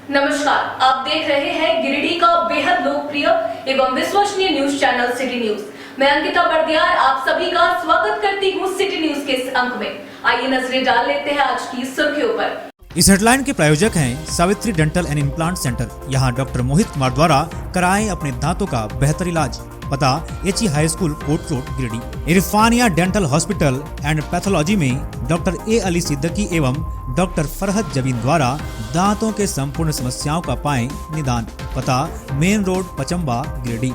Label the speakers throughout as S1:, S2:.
S1: नमस्कार, आप देख रहे हैं गिरिडीह का बेहद लोकप्रिय एवं विश्वसनीय न्यूज चैनल सिटी न्यूज। मैं अंकिता बर्दियार आप सभी का स्वागत करती हूँ सिटी न्यूज के इस अंक में। आइए नजरें डाल लेते हैं आज की सुर्खियों पर।
S2: इस हेडलाइन के प्रायोजक हैं Savitri dental and implant centre. यहाँ डॉक्टर मोहित कुमार द्वारा कराएं अपने दांतों का बेहतर इलाज। पता HE high school court road Giridih. Irfania dental hospital and pathology में डॉक्टर ए अली सिद्दीकी एवं डॉक्टर फरहत जबीन द्वारा दांतों के संपूर्ण समस्याओं का पाएं निदान। पता main road Pachamba Giridih.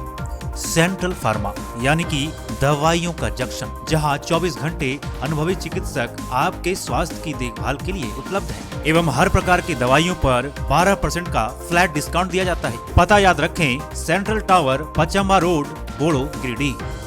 S2: Central pharma यानी कि दवाइयों का जंक्शन, जहां 24 घंटे अनुभवी चिकित्सक आपके स्वास्थ्य की देखभाल के लिए उपलब्ध है एवं हर प्रकार की दवाइयों पर 12% का फ्लैट डिस्काउंट दिया जाता है। पता याद रखें, सेंट्रल टावर पचम्बा रोड बोड़ो गिरिडीह।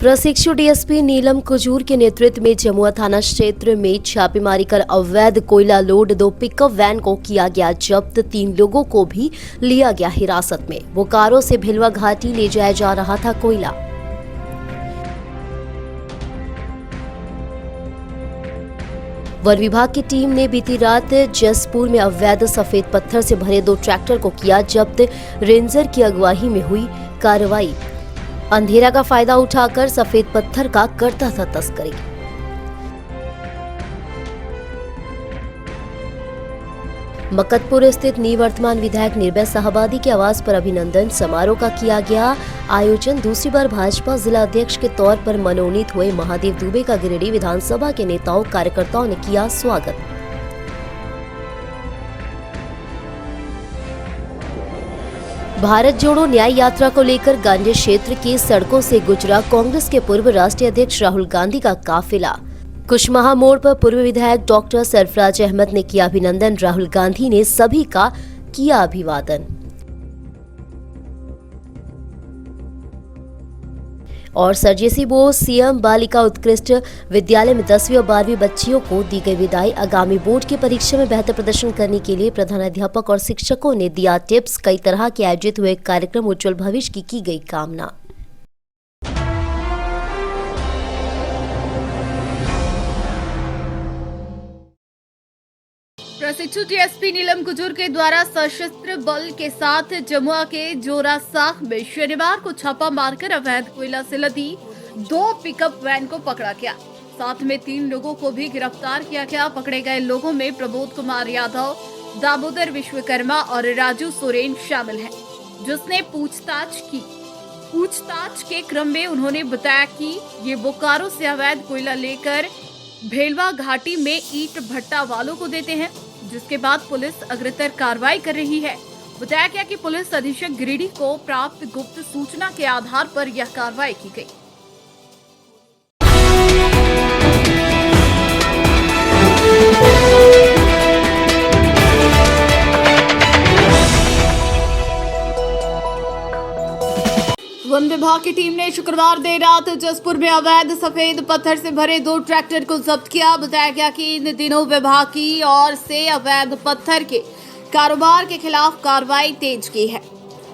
S3: प्रशिक्षु डीएसपी नीलम कुजूर के नेतृत्व में जमुआ थाना क्षेत्र में छापेमारी कर अवैध कोयला लोड 2 पिकअप वैन को किया गया जब्त। 3 लोगों को भी लिया गया हिरासत में। बोकारो से भिलवा घाटी ले जाया जा रहा था कोयला। वन विभाग की टीम ने बीती रात जसपुर में अवैध सफेद पत्थर से भरे 2 ट्रैक्टर को किया जब्त। रेंजर की अगुवाई में हुई कार्रवाई। अंधेरा का फायदा उठाकर सफेद पत्थर का करता था तस्करी। मकतपुर स्थित निवर्तमान विधायक निर्भय साहबादी के आवास पर अभिनंदन समारोह का किया गया आयोजन। दूसरी बार भाजपा जिला अध्यक्ष के तौर पर मनोनीत हुए महादेव दुबे का गिरिडीह विधानसभा के नेताओं कार्यकर्ताओं ने किया स्वागत। भारत जोड़ो न्याय यात्रा को लेकर गांधी क्षेत्र की सड़कों से गुजरा कांग्रेस के पूर्व राष्ट्रीय अध्यक्ष राहुल गांधी का काफिला। कुशमाहा मोड़ पर पूर्व विधायक डॉक्टर सरफराज अहमद ने किया अभिनंदन। राहुल गांधी ने सभी का किया अभिवादन। और सरजेसी बोस सीएम बालिका उत्कृष्ट विद्यालय में 10वीं और 12वीं बच्चियों को दी गई विदाई। आगामी बोर्ड की परीक्षा में बेहतर प्रदर्शन करने के लिए प्रधानाध्यापक और शिक्षकों ने दिया टिप्स। कई तरह के आयोजित हुए कार्यक्रम उज्जवल भविष्य की गई कामना।
S4: प्रशिक्षु डीएसपी नीलम कुजूर के द्वारा सशस्त्र बल के साथ जमुआ के जोरासाख में शनिवार को छापा मारकर अवैध कोयला से लदी 2 पिकअप वैन को पकड़ा गया। साथ में 3 लोगों को भी गिरफ्तार किया गया। पकड़े गए लोगों में प्रबोध कुमार यादव, दामोदर विश्वकर्मा और राजू सोरेन शामिल हैं, जिसने पूछताछ की। पूछताछ के क्रम में उन्होंने बताया कि ये बोकारो से अवैध कोयला लेकर भेलवा घाटी में ईंट भट्टा वालों को देते हैं, जिसके बाद पुलिस अग्रतर कार्रवाई कर रही है। बताया गया कि पुलिस अधीक्षक गिरिडीह को प्राप्त गुप्त सूचना के आधार पर यह कार्रवाई की गई। वन विभाग की टीम ने शुक्रवार देर रात जसपुर में अवैध सफेद पत्थर से भरे 2 ट्रैक्टर को जब्त किया। बताया गया कि इन दिनों विभाग की ओर से अवैध पत्थर के कारोबार के खिलाफ कार्रवाई तेज की है।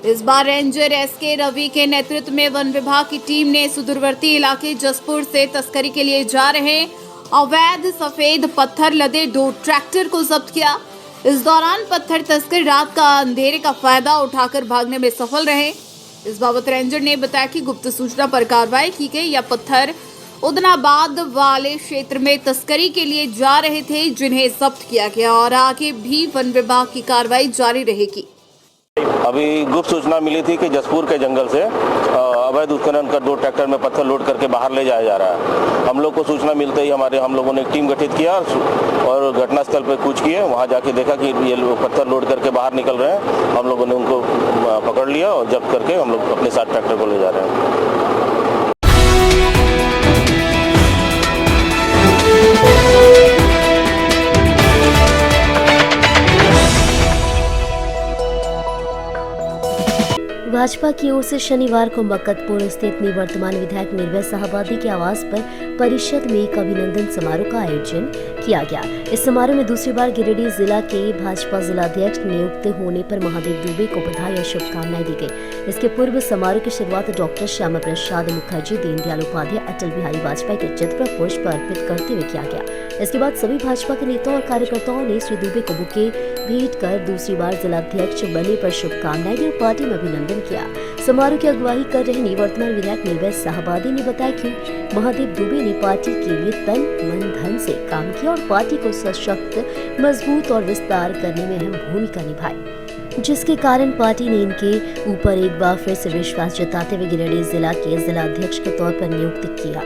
S4: इस बार रेंजर एसके रवि के नेतृत्व में वन विभाग की टीम ने सुदूरवर्ती इलाके जसपुर से तस्करी के लिए जा रहे अवैध सफेद पत्थर लदे 2 ट्रैक्टर को जब्त किया। इस दौरान पत्थर तस्कर रात का अंधेरे का फायदा उठाकर भागने में सफल रहे। इस बाबत रेंजर ने बताया कि गुप्त सूचना पर कार्रवाई की गई। यह पत्थर उदनाबाद वाले क्षेत्र में तस्करी के लिए जा रहे थे, जिन्हें जब्त किया गया और आगे भी वन विभाग की कार्रवाई जारी रहेगी।
S5: अभी गुप्त सूचना मिली थी कि जसपुर के जंगल से अवैध उत्खनन कर 2 ट्रैक्टर में पत्थर लोड करके बाहर ले जाया जा रहा है। हम लोग को सूचना मिलते ही हम लोगों ने एक टीम गठित किया और घटनास्थल पर कूच किए। वहां जाके देखा कि ये पत्थर लोड करके बाहर निकल रहे हैं। हम लोगों ने उनको पकड़ लिया और जब्त करके हम लोग अपने साथ ट्रैक्टर को ले जा रहे हैं।
S3: भाजपा की ओर से शनिवार को मक्कतपुर स्थित निवर्तमान विधायक निर्भय शाहबादी के आवास पर परिषद में एक अभिनंदन समारोह का आयोजन किया गया। इस समारोह में दूसरी बार गिरिडीह जिला के भाजपा जिलाध्यक्ष नियुक्त होने पर महादेव दुबे को बधाई और शुभकामनाएं दी गई। इसके पूर्व समारोह की शुरुआत डॉक्टर श्यामा प्रसाद मुखर्जी, दीनदयाल उपाध्याय, अटल बिहारी वाजपेयी के चित्र पर पुष्प अर्पित करते हुए किया गया। इसके बाद सभी भाजपा के नेताओं और कार्यकर्ताओं ने श्री दुबे को बुके भेंट कर दूसरी बार जिलाध्यक्ष बनने पर शुभकामनाएं दी और पार्टी में अभिनंदन किया। समारोह की अगुवाई कर रहे निवर्तमान विधायक निर्भय शाहबादी ने बताया कि महादेव दुबे ने पार्टी के लिए तन मन धन से काम किया और पार्टी को सशक्त, मजबूत और विस्तार करने में अहम भूमिका निभाई, जिसके कारण पार्टी ने इनके ऊपर एक बार फिर से विश्वास जताते हुए गिरिडीह जिला के जिलाध्यक्ष के तौर पर नियुक्त किया।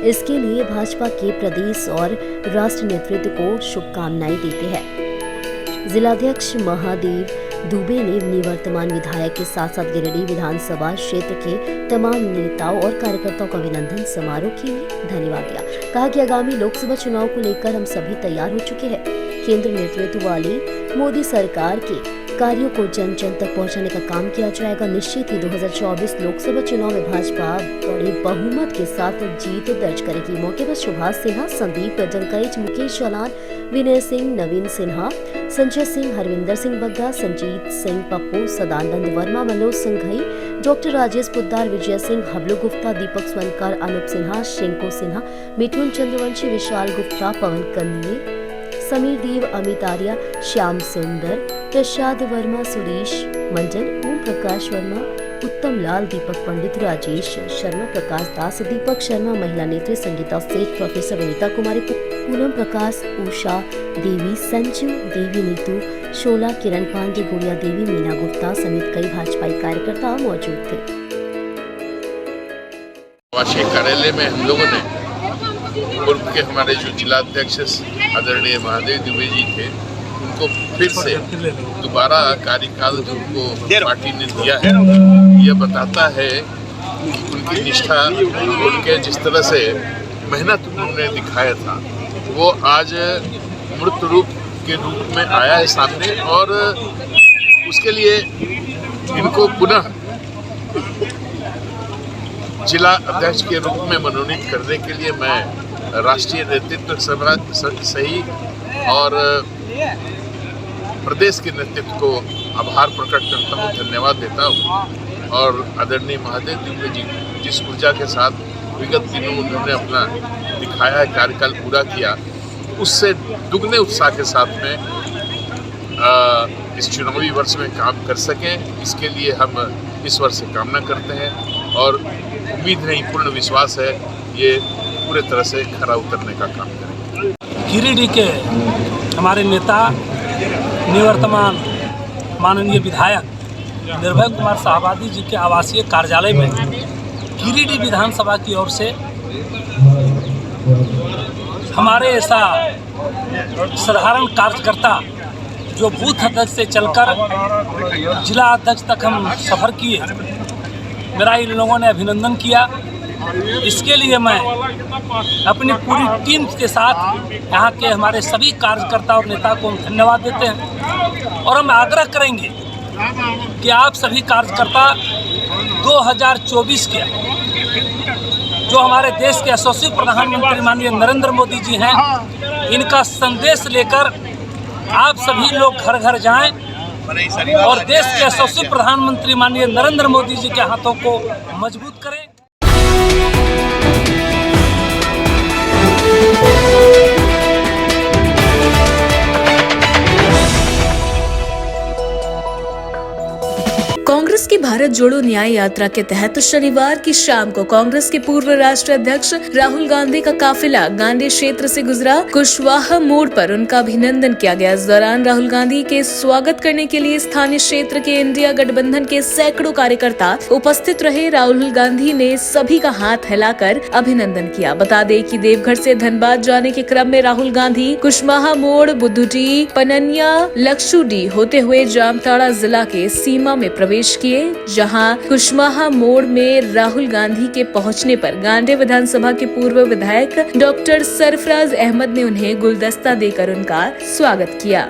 S3: इसके लिए भाजपा के प्रदेश और राष्ट्रीय नेतृत्व को शुभकामनाएं देते हैं। जिलाध्यक्ष महादेव दुबे ने निवर्तमान विधायक के साथ साथ गिरिडीह विधानसभा क्षेत्र के तमाम नेताओं और कार्यकर्ताओं का अभिनंदन समारोह के लिए धन्यवाद दिया। कहा कि आगामी लोकसभा चुनाव को लेकर हम सभी तैयार हो चुके हैं। केंद्र नेतृत्व वाली मोदी सरकार के कार्यों को जन जन तक पहुंचाने का काम किया जाएगा। निश्चित ही 2024 लोकसभा चुनाव में भाजपा बड़े बहुमत के साथ जीत दर्ज करेगी। मौके पर सुभाष सिन्हा, संदीप डंकरेज, मुकेश चौलान, विनय सिंह, नवीन सिन्हा, संजय सिंह, हरविंदर सिंह बग्गा, संजीत सिंह पप्पू, सदानंद वर्मा, मनोज सिंघई, डॉक्टर राजेश पुद्दार, विजय सिंह, हबलू गुप्ता, दीपक स्वनकर, अनुप सिन्हा, शिंको सिन्हा, मिथुन चंद्रवंशी, विशाल गुप्ता, पवन कन्ये, समीर देव, अमित आर्या, श्याम सुंदर, प्रसाद वर्मा, सुरेश मंडल, ओम प्रकाश वर्मा, उत्तम लाल, दीपक पंडित, राजेश शर्मा, प्रकाश दास, दीपक शर्मा, महिला नेत्री संगीता सेठ, प्रोफेसर विनीता कुमारी, पूनम प्रकाश, उषा देवी, संजू देवी, नीतू शोला, किरण पांडे, गुड़िया देवी, मीना गुप्ता समेत कई भाजपाई कार्यकर्ता मौजूद थे।
S6: वाशी कार्यालय में हम लोगों ने पूर्व के हमारे जो जिलाध्यक्ष आदरणीय महादेव दुबे जी थे, उनको फिर से दोबारा कार्यकाल जो उनको पार्टी ने दिया है, यह बताता है कि उनकी निष्ठा, उनके जिस तरह से मेहनत उन्होंने दिखाया था, वो आज मूर्त रूप के रूप में आया है सामने। और उसके लिए इनको पुनः जिला अध्यक्ष के रूप में मनोनीत करने के लिए मैं राष्ट्रीय नेतृत्व सही और प्रदेश के नेतृत्व को आभार प्रकट करता हूँ, धन्यवाद देता हूँ। और आदरणीय महादेव दुबे जी जिस ऊर्जा के साथ विगत दिनों उन्होंने अपना दिखाया है, कार्यकाल पूरा किया, उससे दुगने उत्साह के साथ में इस चुनावी वर्ष में काम कर सकें, इसके लिए हम ईश्वर से कामना करते हैं और उम्मीद नहीं, पूर्ण विश्वास है ये पूरे तरह से खरा उतरने का काम करेंगे।
S7: गिरिडीह के हमारे नेता निवर्तमान माननीय विधायक निर्भय कुमार शाहबादी जी के आवासीय कार्यालय में गिरिडीह विधानसभा की ओर से हमारे ऐसा साधारण कार्यकर्ता जो बूथ अध्यक्ष से चलकर जिला अध्यक्ष तक हम सफ़र किए, मेरा इन लोगों ने अभिनंदन किया। इसके लिए मैं अपनी पूरी टीम के साथ यहाँ के हमारे सभी कार्यकर्ता और नेता को हम धन्यवाद देते हैं और हम आग्रह करेंगे कि आप सभी कार्यकर्ता 2024 के जो हमारे देश के यशस्वी प्रधानमंत्री माननीय नरेंद्र मोदी जी हैं, इनका संदेश लेकर आप सभी लोग घर घर जाएं और देश के यशस्वी प्रधानमंत्री माननीय नरेंद्र मोदी जी के हाथों को मजबूत करें।
S1: कांग्रेस की भारत जोड़ो न्याय यात्रा के तहत शनिवार की शाम को कांग्रेस के पूर्व राष्ट्रीय अध्यक्ष राहुल गांधी का काफिला गांधी क्षेत्र से गुजरा। कुशवाहा मोड़ पर उनका अभिनंदन किया गया। इस दौरान राहुल गांधी के स्वागत करने के लिए स्थानीय क्षेत्र के इंडिया गठबंधन के सैकड़ों कार्यकर्ता उपस्थित रहे। राहुल गांधी ने सभी का हाथ हिलाकर अभिनंदन किया। बता दें कि देवघर से धनबाद जाने के क्रम में राहुल गांधी कुशवाहा मोड़, बुद्धुडी, पननिया, लक्षुडी होते हुए जामताड़ा जिला के सीमा में प्रवेश किए, जहां कुशवाहा मोड़ में राहुल गांधी के पहुंचने पर गांधी विधानसभा के पूर्व विधायक डॉक्टर सरफराज अहमद ने उन्हें गुलदस्ता देकर उनका स्वागत किया।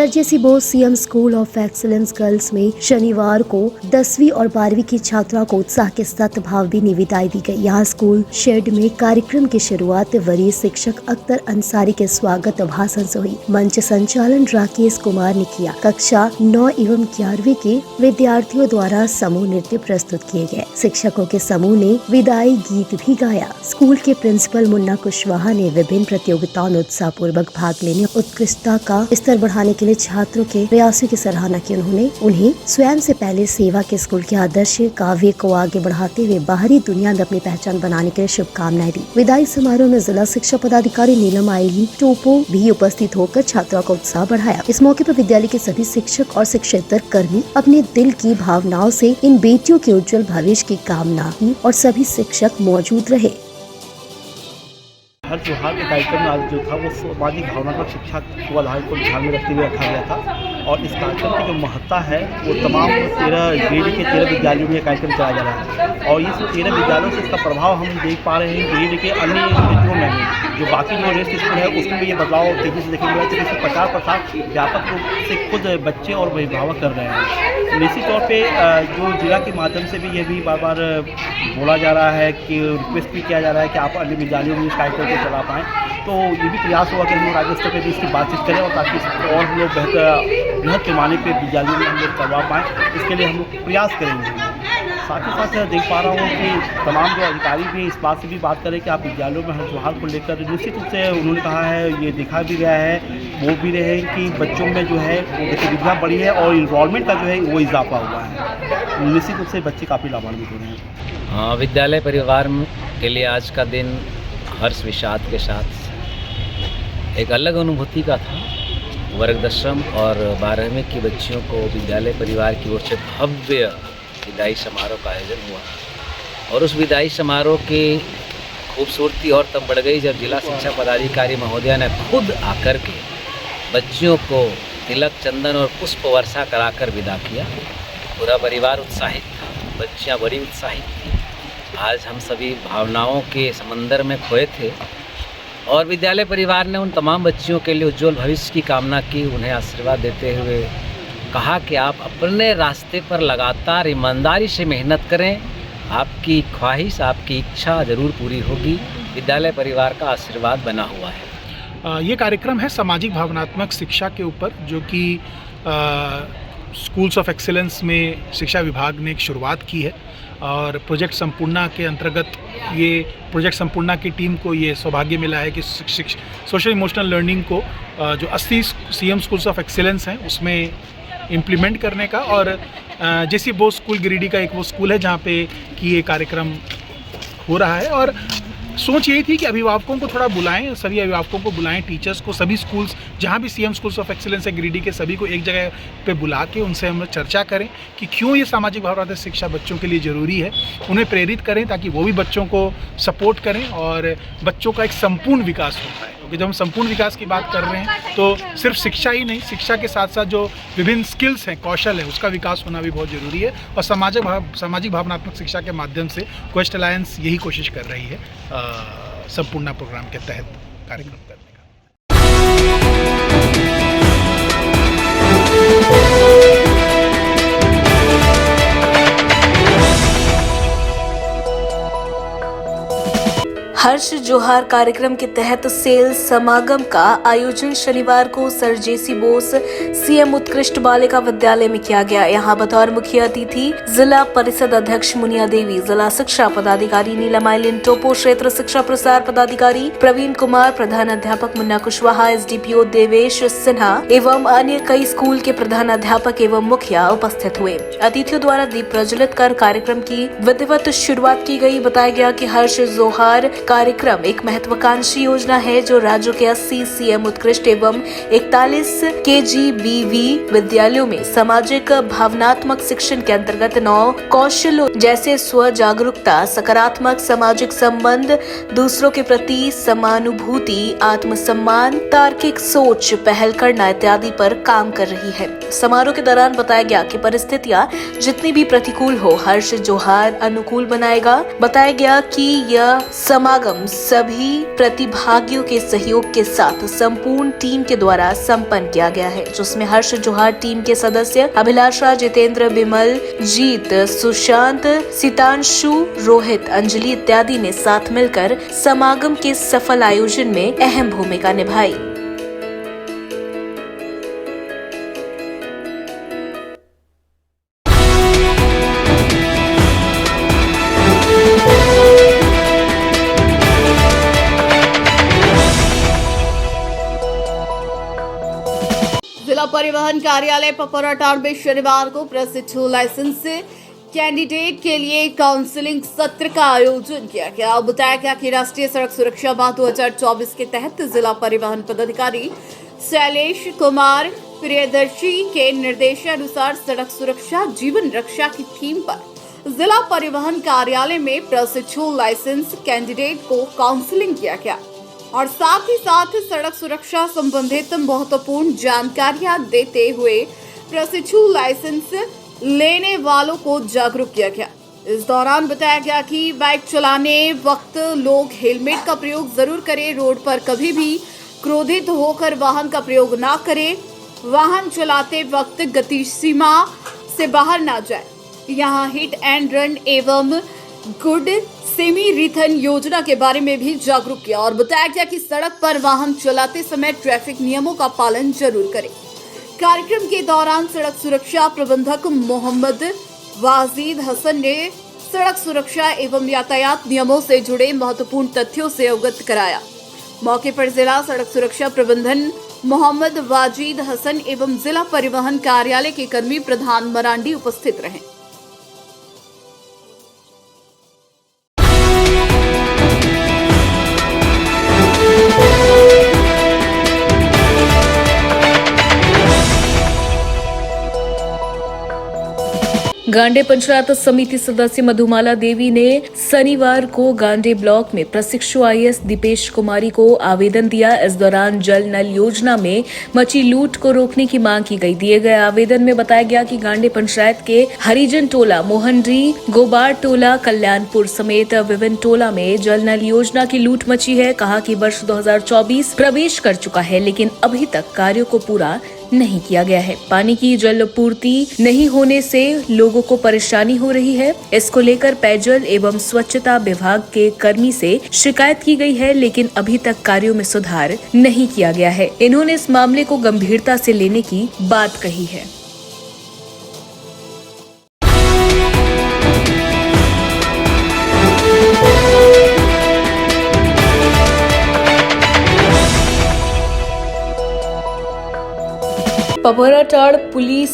S3: Sir J C Bose CM school of excellence girls में शनिवार को 10वीं और 12वीं की छात्रा को उत्साह के साथ भावभीनी विदाई दी गई। यहाँ स्कूल शेड में कार्यक्रम की शुरुआत वरीय शिक्षक अख्तर अंसारी के स्वागत भाषण से हुई। मंच संचालन राकेश कुमार ने किया। कक्षा 9 एवं 11वीं के विद्यार्थियों द्वारा समूह नृत्य प्रस्तुत किए गए। शिक्षकों के समूह ने विदाई गीत भी गाया। स्कूल के प्रिंसिपल मुन्ना कुशवाहा ने विभिन्न प्रतियोगिताओं में उत्साह पूर्वक भाग लेने, उत्कृष्टता का स्तर बढ़ाने के लिए छात्रों के प्रयासों की सराहना की। उन्हें स्वयं से पहले सेवा के स्कूल के आदर्श काव्य को आगे बढ़ाते हुए बाहरी दुनिया में अपनी पहचान बनाने के लिए शुभकामनाएं दी। विदाई समारोह में जिला शिक्षा पदाधिकारी नीलम आइली टोपो भी उपस्थित होकर छात्राओं का उत्साह बढ़ाया। इस मौके पर विद्यालय के सभी शिक्षक और शिक्षेतर कर्मी अपने दिल की भावनाओं से इन बेटियों के उज्जवल भविष्य की कामना की और सभी शिक्षक मौजूद रहे।
S8: हर त्योहार के कार्यक्रम में आज जो था वो सामाजिक भावनात्मक शिक्षा को आधार को ध्यान में रखते हुए रखा गया था और इस कार्यक्रम की जो महत्ता है वो तमाम 13 ग्रेड के 13 विद्यालयों में यह कार्यक्रम चलाया जा रहा है और इस 13 विद्यालयों से इसका प्रभाव हम देख पा रहे हैं। ग्रेड के अन्य क्षेत्रों में भी जो बाकी जो रेस्ट स्कूल है उसमें भी ये बदलाव तेजी से देखने मिला है। इसमें 50% व्यापक रूप से खुद बच्चे और अभिभावक कर रहे हैं। निश्चित तौर पर जो जिला के माध्यम से भी ये भी बार बार बोला जा रहा है कि रिक्वेस्ट भी किया जा रहा है कि आप अन्य विद्यालयों में इस कार्यक्रम को चला पाएँ। तो ये भी प्रयास हुआ कि हम लोग राज्य स्तर पर भी इसकी बातचीत करें और ताकि इसको और हम लोग बेहतर बृहद पैमाने पर विद्यालयों में हम लोग करवा पाएँ। इसके लिए हम लोग प्रयास करेंगे। साथ ही साथ देख पा रहा हूँ कि तमाम जो अधिकारी भी इस बात से भी बात करें कि आप विद्यालयों में हर त्योहार को लेकर निश्चित रूप से उन्होंने कहा है, ये देखा भी गया है, वो भी रहे कि बच्चों में जो है गतिविधियाँ बढ़ी है और इन्वॉल्वमेंट का जो है वो इजाफा हुआ है। निश्चित रूप से बच्चे काफ़ी लाभान्वित हो रहे हैं।
S9: हाँ, विद्यालय परिवार के लिए आज का दिन हर्ष विषाद के साथ एक अलग अनुभूति का था। वर्ग 10वीं और 12वीं की बच्चियों को विद्यालय परिवार की ओर से भव्य विदाई समारोह का आयोजन हुआ और उस विदाई समारोह की खूबसूरती और तब बढ़ गई जब जिला शिक्षा पदाधिकारी महोदया ने खुद आकर के बच्चियों को तिलक, चंदन और पुष्प वर्षा कराकर विदा किया। पूरा परिवार उत्साहित था, बच्चियाँ बड़ी उत्साहित थी। आज हम सभी भावनाओं के समंदर में खोए थे और विद्यालय परिवार ने उन तमाम बच्चियों के लिए उज्जवल भविष्य की कामना की। उन्हें आशीर्वाद देते हुए कहा कि आप अपने रास्ते पर लगातार ईमानदारी से मेहनत करें, आपकी ख्वाहिश, आपकी इच्छा ज़रूर पूरी होगी। विद्यालय परिवार का आशीर्वाद बना हुआ है।
S10: ये कार्यक्रम है सामाजिक भावनात्मक शिक्षा के ऊपर, जो कि स्कूल्स ऑफ एक्सीलेंस में शिक्षा विभाग ने एक शुरुआत की है और प्रोजेक्ट संपूर्णा के अंतर्गत ये प्रोजेक्ट संपूर्णा की टीम को ये सौभाग्य मिला है कि सोशल इमोशनल लर्निंग को जो 80 सीएम स्कूल्स ऑफ एक्सीलेंस हैं उसमें इम्प्लीमेंट करने का। और जेसी बोस स्कूल गिरिडीह का एक वो स्कूल है जहाँ पे कि ये कार्यक्रम हो रहा है और सोच यही थी कि अभिभावकों को थोड़ा बुलाएं, सभी अभिभावकों को बुलाएं, टीचर्स को, सभी स्कूल्स जहाँ भी सीएम स्कूल्स ऑफ एक्सीलेंस है गिरिडीह के सभी को एक जगह पे बुला के उनसे हम चर्चा करें कि क्यों ये सामाजिक भावनात्मक शिक्षा बच्चों के लिए ज़रूरी है। उन्हें प्रेरित करें ताकि वो भी बच्चों को सपोर्ट करें और बच्चों का एक संपूर्ण विकास हो पाए। क्योंकि जब हम संपूर्ण विकास की बात कर रहे हैं तो सिर्फ शिक्षा ही नहीं, शिक्षा के साथ साथ जो विभिन्न स्किल्स हैं, कौशल है, उसका विकास होना भी बहुत ज़रूरी है। और सामाजिक भावनात्मक शिक्षा के माध्यम से क्वेस्ट अलायंस यही कोशिश कर रही है संपूर्णा प्रोग्राम के तहत कार्यक्रम करने का।
S1: हर्ष जोहार कार्यक्रम के तहत सेल समागम का आयोजन शनिवार को सर जेसी बोस सीएम उत्कृष्ट बालिका विद्यालय में किया गया। यहाँ बतौर मुख्य अतिथि जिला परिषद अध्यक्ष मुनिया देवी, जिला शिक्षा पदाधिकारी नीलम आइली टोपो, क्षेत्र शिक्षा प्रसार पदाधिकारी प्रवीण कुमार, प्रधान अध्यापक मुन्ना कुशवाहा, एसडीपीओ देवेश सिन्हा एवं अन्य कई स्कूल के प्रधान अध्यापक एवं मुखिया उपस्थित हुए। अतिथियों द्वारा दीप प्रज्वलित कर कार्यक्रम की विधिवत शुरुआत की गई। बताया गया कि हर्ष जोहार कार्यक्रम एक महत्वाकांक्षी योजना है जो राज्य के 80 सीएम उत्कृष्ट एवं 41 केजीबीवी विद्यालयों में सामाजिक भावनात्मक शिक्षण के अंतर्गत 9 कौशलों जैसे स्व जागरूकता, सकारात्मक सामाजिक संबंध, दूसरों के प्रति समानुभूति, आत्मसम्मान, तार्किक सोच, पहल करना इत्यादि पर काम कर रही है। समारोह के दौरान बताया गया कि परिस्थितियां जितनी भी प्रतिकूल हो, हर्ष जोहार अनुकूल बनाएगा। बताया गया कि यह समागम समागम सभी प्रतिभागियों के सहयोग के साथ संपूर्ण टीम के द्वारा संपन्न किया गया है, जिसमें हर्ष जोहार टीम के सदस्य अभिलाषा, जितेंद्र, बिमल, जीत, सुशांत, सितांशु, रोहित, अंजलि इत्यादि ने साथ मिलकर समागम के सफल आयोजन में अहम भूमिका निभाई।
S4: जिला परिवहन कार्यालय पपराटाड़ में शनिवार को प्रशिक्षु लाइसेंस कैंडिडेट के लिए काउंसलिंग सत्र का आयोजन किया गया। बताया गया कि राष्ट्रीय सड़क सुरक्षा माह 2024 के तहत जिला परिवहन पदाधिकारी शैलेश कुमार प्रियदर्शी के निर्देशानुसार सड़क सुरक्षा जीवन रक्षा की थीम पर जिला परिवहन कार्यालय में प्रशिक्षु लाइसेंस कैंडिडेट को काउंसलिंग किया गया और साथ ही साथ सड़क सुरक्षा संबंधित महत्वपूर्ण जानकारियां देते हुए प्रशिक्षु लाइसेंस लेने वालों को जागरूक किया गया। इस दौरान बताया गया कि बाइक चलाने वक्त लोग हेलमेट का प्रयोग जरूर करें, रोड पर कभी भी क्रोधित होकर वाहन का प्रयोग ना करें, वाहन चलाते वक्त गति सीमा से बाहर ना जाए। यहाँ हिट एंड रन एवं गुड सेमी रिथन योजना के बारे में भी जागरूक किया और बताया गया कि सड़क पर वाहन चलाते समय ट्रैफिक नियमों का पालन जरूर करें। कार्यक्रम के दौरान सड़क सुरक्षा प्रबंधक मोहम्मद वाजिद हसन ने सड़क सुरक्षा एवं यातायात नियमों से जुड़े महत्वपूर्ण तथ्यों से अवगत कराया। मौके पर जिला सड़क सुरक्षा प्रबंधन मोहम्मद वाजिद हसन एवं जिला परिवहन कार्यालय के कर्मी प्रधान मरांडी उपस्थित रहे।
S1: गांडे पंचायत समिति सदस्य मधुमाला देवी ने शनिवार को गांडे ब्लॉक में प्रशिक्षु आईएएस दीपेश कुमारी को आवेदन दिया। इस दौरान जल नल योजना में मची लूट को रोकने की मांग की गई। दिए गए आवेदन में बताया गया कि गांडे पंचायत के हरिजन टोला, मोहनडी, गोबार टोला, कल्याणपुर समेत विभिन्न टोला में जल नल योजना की लूट मची है। कहा कि वर्ष 2024 प्रवेश कर चुका है, लेकिन अभी तक कार्यों को पूरा नहीं किया गया है। पानी की जल पूर्ति नहीं होने से लोगों को परेशानी हो रही है। इसको लेकर पेयजल एवं स्वच्छता विभाग के कर्मी से शिकायत की गई है, लेकिन अभी तक कार्यों में सुधार नहीं किया गया है। इन्होंने इस मामले को गंभीरता से लेने की बात कही है। पपराटाड़ पुलिस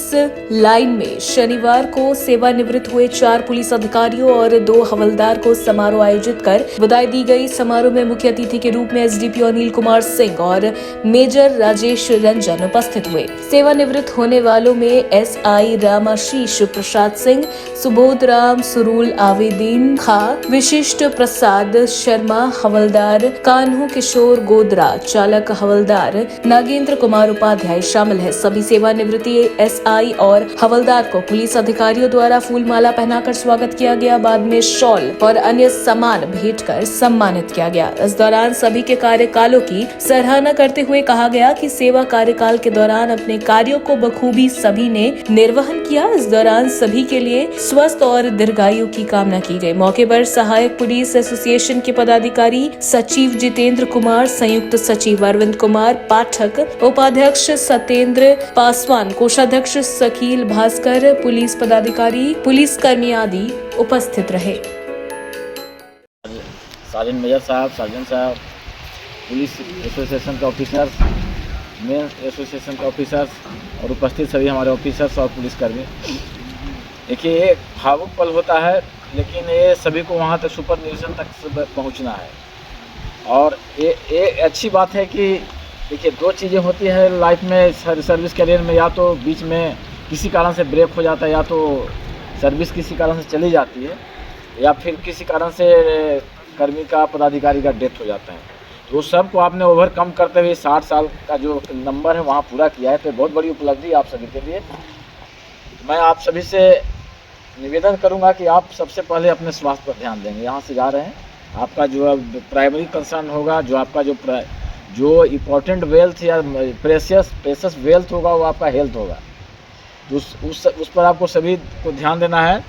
S1: लाइन में शनिवार को सेवानिवृत्त हुए 4 पुलिस अधिकारियों और 2 हवलदार को समारोह आयोजित कर बधाई दी गई। समारोह में मुख्य अतिथि के रूप में एसडीपीओ अनिल कुमार सिंह और मेजर राजेश रंजन उपस्थित हुए। सेवानिवृत्त होने वालों में एसआई रामाशीष प्रसाद सिंह, सुबोध राम, सुरूल आवेदीन खा, विशिष्ट प्रसाद शर्मा, हवलदार कान्हू किशोर गोदरा, चालक हवलदार नागेंद्र कुमार उपाध्याय शामिल है। सभी सेवानिवृत्ति एसआई और हवलदार को पुलिस अधिकारियों द्वारा फूलमाला पहनाकर स्वागत किया गया। बाद में शॉल और अन्य सामान भेंट कर सम्मानित किया गया। इस दौरान सभी के कार्यकालों की सराहना करते हुए कहा गया कि सेवा कार्यकाल के दौरान अपने कार्यों को बखूबी सभी ने निर्वहन किया। इस दौरान सभी के लिए स्वस्थ और दीर्घायु की कामना की गई। मौके पर सहायक पुलिस एसोसिएशन के पदाधिकारी सचिव जितेंद्र कुमार, संयुक्त सचिव अरविंद कुमार पाठक, उपाध्यक्ष सत्येंद्र पासवान, कोषाध्यक्ष शकील भास्कर, पुलिस पदाधिकारी, पुलिस कर्मी आदि उपस्थित रहे।
S11: सार्जेंट मेजर साहब, सार्जेंट साहब, पुलिस एसोसिएशन के ऑफिसर्स, मेन एसोसिएशन के ऑफिसर्स और उपस्थित सभी हमारे ऑफिसर्स और पुलिसकर्मी। देखिए, ये भावुक पल होता है, लेकिन ये सभी को वहाँ तक सुपर डिवीजन तक पहुँचना है। और ये अच्छी बात है कि देखिए, 2 चीज़ें होती है लाइफ में, सर्विस करियर में, या तो बीच में किसी कारण से ब्रेक हो जाता है, या तो सर्विस किसी कारण से चली जाती है, या फिर किसी कारण से कर्मी का, पदाधिकारी का डेथ हो जाता है। तो सब को आपने ओवरकम करते हुए 60 साल का जो नंबर है वहाँ पूरा किया है, तो बहुत बड़ी उपलब्धि आप सभी के लिए। मैं आप सभी से निवेदन करूँगा कि आप सबसे पहले अपने स्वास्थ्य पर ध्यान देंगे। यहाँ से जा रहे हैं आपका जो प्राइमरी कंसर्न होगा, जो आपका जो इम्पोर्टेंट वेल्थ या प्रेशियस वेल्थ होगा वो आपका हेल्थ होगा। तो उस पर आपको सभी को ध्यान देना है,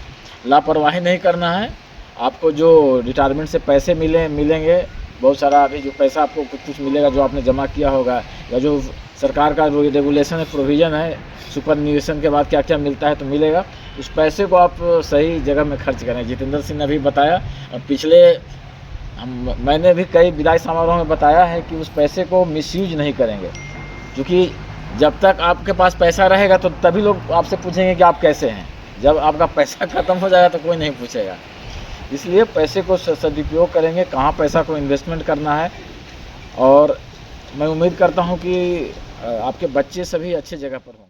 S11: लापरवाही नहीं करना है। आपको जो रिटायरमेंट से पैसे मिलेंगे, बहुत सारा अभी जो पैसा आपको कुछ मिलेगा जो आपने जमा किया होगा, या जो सरकार का रेगुलेशन है, प्रोविज़न है, सुपरन्यूएशन के बाद क्या क्या मिलता है तो मिलेगा, उस पैसे को आप सही जगह में खर्च करें। जितेंद्र सिंह ने अभी बताया, मैंने भी कई विदाई समारोह में बताया है कि उस पैसे को मिसयूज नहीं करेंगे, क्योंकि जब तक आपके पास पैसा रहेगा तो तभी लोग आपसे पूछेंगे कि आप कैसे हैं। जब आपका पैसा ख़त्म हो जाएगा तो कोई नहीं पूछेगा। इसलिए पैसे को सदुपयोग करेंगे, कहाँ पैसा को इन्वेस्टमेंट करना है। और मैं उम्मीद करता हूँ कि आपके बच्चे सभी अच्छे जगह पर होंगे।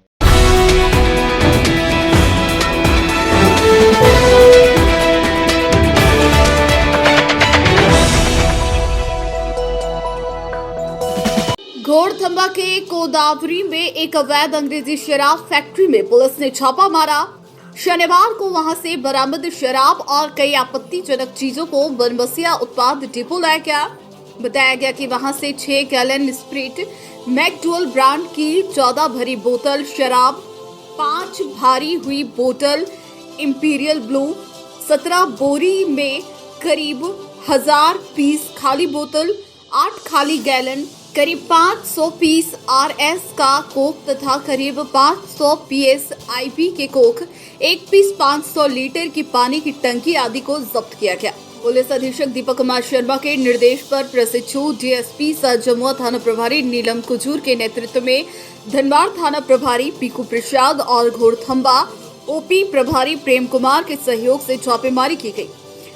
S4: घोड़थंबा के कोदावरी में एक अवैध अंग्रेजी शराब फैक्ट्री में पुलिस ने छापा मारा। शनिवार को वहां से बरामद शराब और कई आपत्तिजनक चीजों को बनबसिया उत्पाद डिपो लाया गया। बताया गया कि वहां से 6 गैलन स्प्रिट मैकडुअल ब्रांड की 14 भरी बोतल शराब, 5 भारी हुई बोतल इंपीरियल ब्लू, 17 बोरी में करीब 1000 पीस खाली बोतल, 8 खाली गैलन, करीब 500 पीस RS का कोक तथा करीब 500 PS IP के कोक, 1 पीस 500 लीटर की पानी की टंकी आदि को जब्त किया गया। पुलिस अधीक्षक दीपक कुमार शर्मा के निर्देश पर प्रशिक्षु DSP सह जमुआ थाना प्रभारी नीलम कुजूर के नेतृत्व में धनबाद थाना प्रभारी पीकू प्रसाद और घोड़थंबा OP प्रभारी प्रेम कुमार के सहयोग से छापेमारी की गई।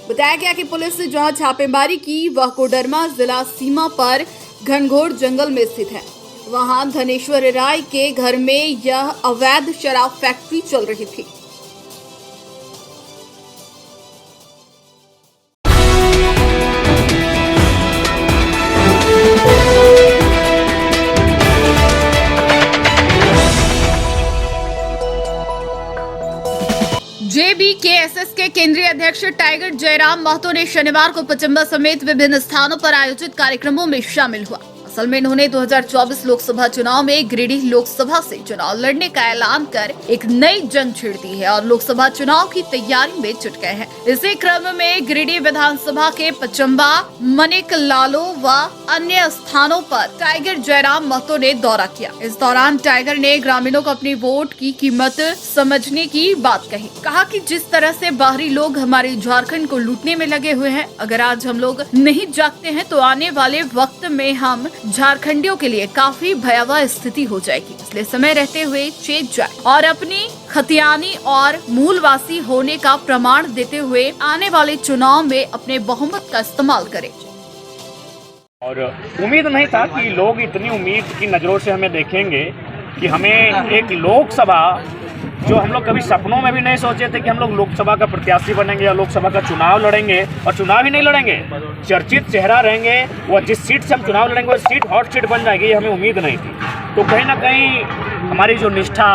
S4: बताया गया कि पुलिस ने जहां छापेमारी की वह कोडरमा जिला सीमा पर घनघोर जंगल में स्थित है। वहां धनेश्वर राय के घर में यह अवैध शराब फैक्ट्री चल रही थी। JBKSS के केंद्रीय अध्यक्ष टाइगर जयराम महतो ने शनिवार को पचम्बा समेत विभिन्न स्थानों पर आयोजित कार्यक्रमों में शामिल हुआ। असल में इन्होंने 2024 लोकसभा चुनाव में गिरिडीह लोकसभा से चुनाव लड़ने का ऐलान कर एक नई जंग छेड़ दी है और लोकसभा चुनाव की तैयारी में जुट गए हैं। इसी क्रम में गिरिडीह विधानसभा के पचम्बा, मनिकलालो व अन्य स्थानों पर टाइगर जयराम महतो ने दौरा किया। इस दौरान टाइगर ने ग्रामीणों को अपनी वोट की कीमत समझने की बात कही। कहा कि जिस तरह से बाहरी लोग हमारे झारखंड को लूटने में लगे हुए हैं, अगर आज हम लोग नहीं जागते हैं तो आने वाले वक्त में हम झारखंडियों के लिए काफी भयावह स्थिति हो जाएगी। इसलिए समय रहते हुए चेत जाए और अपनी खतियानी और मूलवासी होने का प्रमाण देते हुए आने वाले चुनाव में अपने बहुमत का इस्तेमाल करें।
S12: और उम्मीद नहीं था कि लोग इतनी उम्मीद की नज़रों से हमें देखेंगे कि हमें एक लोकसभा, जो हम लोग कभी सपनों में भी नहीं सोचे थे कि हम लोग लोकसभा का प्रत्याशी बनेंगे या लोकसभा का चुनाव लड़ेंगे, और चुनाव ही नहीं लड़ेंगे, चर्चित चेहरा रहेंगे। वो जिस सीट से हम चुनाव लड़ेंगे वो सीट हॉट सीट बन जाएगी, ये हमें उम्मीद नहीं थी। तो कहीं ना कहीं हमारी जो निष्ठा,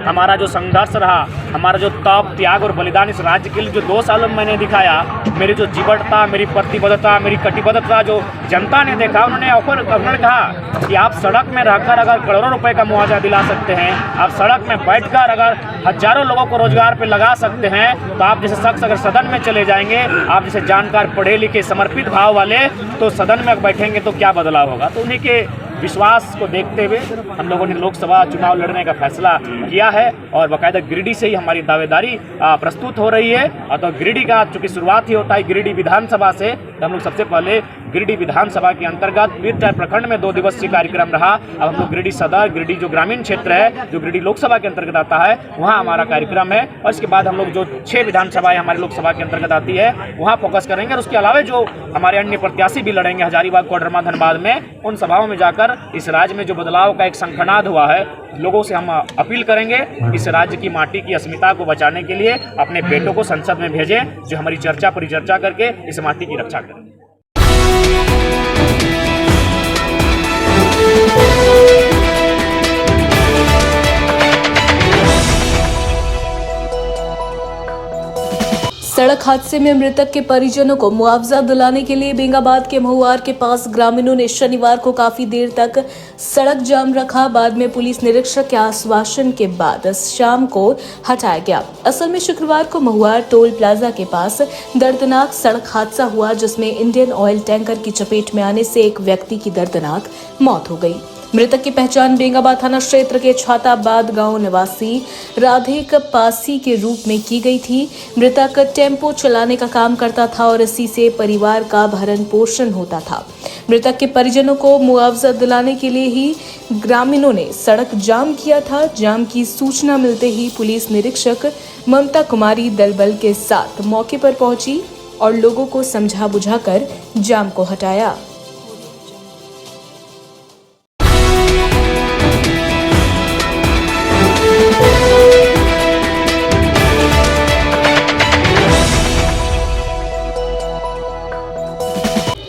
S12: हमारा जो संघर्ष रहा, हमारा जो तप, त्याग और बलिदान इस राज्य के लिए जो 2 सालों में मैंने दिखाया, मेरी जो जीवटता, मेरी प्रतिबद्धता, मेरी कटिबद्धता जो जनता ने देखा, उन्होंने कहा कि आप सड़क में रहकर अगर करोड़ों रुपए का मुआवजा दिला सकते हैं, आप सड़क में बैठकर अगर हजारों लोगों को रोजगार पे लगा सकते हैं, तो आप जैसे शख्स अगर सदन में चले जाएंगे, आप जैसे जानकार, पढ़े लिखे, समर्पित भाव वाले, तो सदन में बैठेंगे तो क्या बदलाव होगा। तो उन्हीं के विश्वास को देखते हुए हम लोगों ने लोकसभा चुनाव लड़ने का फैसला किया है और बाकायदा गिरिडीह से ही हमारी दावेदारी प्रस्तुत हो रही है। और तो गिरिडीह का चूँकि शुरुआत ही होता है गिरिडीह विधानसभा से, तो हम लोग सबसे पहले गिरिडीह विधानसभा के अंतर्गत वीरटाय प्रखंड में 2 दिवसीय कार्यक्रम रहा। अब हम लोग गिरिडीह सदर, गिरिडीह जो ग्रामीण क्षेत्र है, जो गिरिडीह लोकसभा के अंतर्गत आता है, वहाँ हमारा कार्यक्रम है। और इसके बाद हम लोग जो 6 विधानसभाएं हमारे लोकसभा के अंतर्गत आती है, वहाँ फोकस करेंगे। और उसके अलावा जो हमारे अन्य प्रत्याशी भी लड़ेंगे हजारीबाग, कोडरमा, धनबाद में, उन सभाओं में जाकर इस राज्य में जो बदलाव का एक शंखनाद हुआ है, लोगों से हम अपील करेंगे इस राज्य की माटी की अस्मिता को बचाने के लिए अपने बेटों को संसद में भेजें, जो हमारी चर्चा परिचर्चा करके इस माटी की रक्षा करें।
S13: सड़क
S1: सड़क हादसे में मृतक के परिजनों को मुआवजा दिलाने के लिए बेंगाबाद के महुआर के पास ग्रामीणों ने शनिवार को काफी देर तक सड़क जाम रखा। बाद में पुलिस निरीक्षक के आश्वासन के बाद शाम को हटाया गया। असल में शुक्रवार को महुआर टोल प्लाजा के पास दर्दनाक सड़क हादसा हुआ, जिसमें इंडियन ऑयल टैंकर की चपेट में आने से एक व्यक्ति की दर्दनाक मौत हो गई। मृतक की पहचान बेंगाबाद थाना क्षेत्र के छाताबाद गांव निवासी राधिक पासी के रूप में की गई थी। मृतक टेम्पो चलाने का काम करता था और इसी से परिवार का भरण पोषण होता था। मृतक के परिजनों को मुआवजा दिलाने के लिए ही ग्रामीणों ने सड़क जाम किया था। जाम की सूचना मिलते ही पुलिस निरीक्षक ममता कुमारी दलबल के साथ मौके पर पहुंची और लोगों को समझा बुझाकर जाम को हटाया।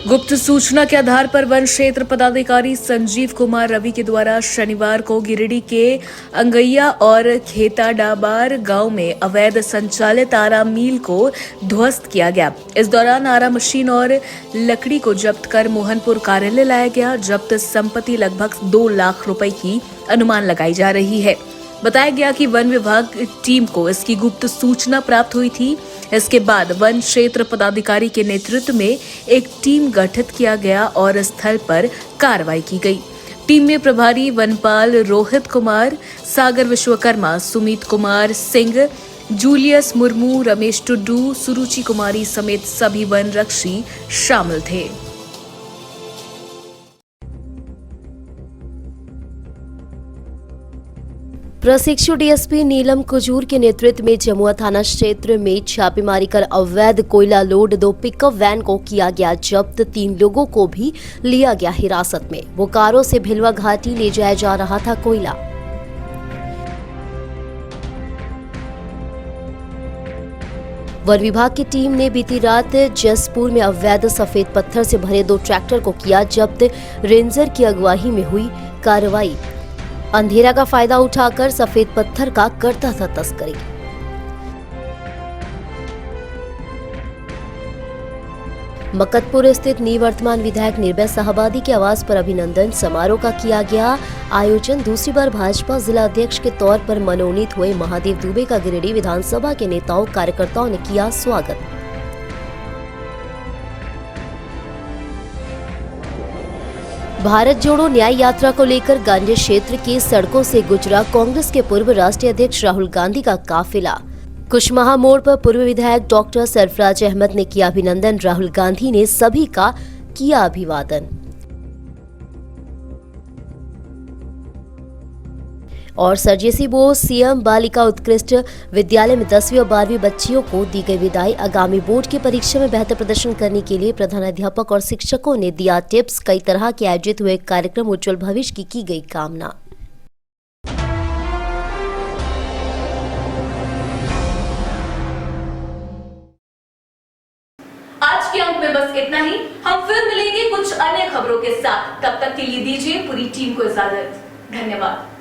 S1: गुप्त सूचना के आधार पर वन क्षेत्र पदाधिकारी संजीव कुमार रवि के द्वारा शनिवार को गिरिडीह के अंगैया और खेताडाबार गांव में अवैध संचालित आरा मिल को ध्वस्त किया गया। इस दौरान आरा मशीन और लकड़ी को जब्त कर मोहनपुर कार्यालय लाया गया। जब्त संपत्ति लगभग 2 लाख रुपए की अनुमान लगाई जा रही है। बताया गया कि वन विभाग टीम को इसकी गुप्त सूचना प्राप्त हुई थी। इसके बाद वन क्षेत्र पदाधिकारी के नेतृत्व में एक टीम गठित किया गया और स्थल पर कार्रवाई की गई। टीम में प्रभारी वनपाल रोहित कुमार, सागर विश्वकर्मा, सुमित कुमार सिंह, जूलियस मुर्मू, रमेश टुड्डू, सुरुचि कुमारी समेत सभी वन रक्षी शामिल थे।
S3: प्रशिक्षु डीएसपी नीलम कुजूर के नेतृत्व में जमुआ थाना क्षेत्र में छापेमारी कर अवैध कोयला लोड 2 पिकअप वैन को किया गया जब्त। 3 लोगों को भी लिया गया हिरासत में। बोकारो से भिलवा घाटी ले जाया जा रहा था कोयला। वन विभाग की टीम ने बीती रात जसपुर में अवैध सफेद पत्थर से भरे 2 ट्रैक्टर को किया जब्त। रेंजर की अगुवाई में हुई कार्रवाई। अंधेरा का फायदा उठाकर सफेद पत्थर का करता था तस्करी। मकतपुर स्थित निवर्तमान विधायक निर्भय साहबादी के आवास पर अभिनंदन समारोह का किया गया आयोजन। दूसरी बार भाजपा जिला अध्यक्ष के तौर पर मनोनीत हुए महादेव दुबे का गिरिडीह विधानसभा के नेताओं कार्यकर्ताओं ने किया स्वागत। भारत जोड़ो न्याय यात्रा को लेकर गांधी क्षेत्र की सड़कों से गुजरा कांग्रेस के पूर्व राष्ट्रीय अध्यक्ष राहुल गांधी का काफिला। कुशमाहा मोड़ पर पूर्व विधायक डॉक्टर सरफराज अहमद ने किया अभिनंदन। राहुल गांधी ने सभी का किया अभिवादन। और सरजेसी बोस सीएम बालिका उत्कृष्ट विद्यालय में 10वीं और 12वीं बच्चियों को दी गई विदाई। आगामी बोर्ड की परीक्षा में बेहतर प्रदर्शन करने के लिए प्रधानाध्यापक और शिक्षकों ने दिया टिप्स। कई तरह के आयोजित हुए कार्यक्रम उज्जवल भविष्य की गई कामना।
S1: आज के अंक में बस इतना ही। हम फिर मिलेंगे कुछ अन्य खबरों के साथ। तब तक के लिए दीजिए पूरी टीम को इजाजत। धन्यवाद।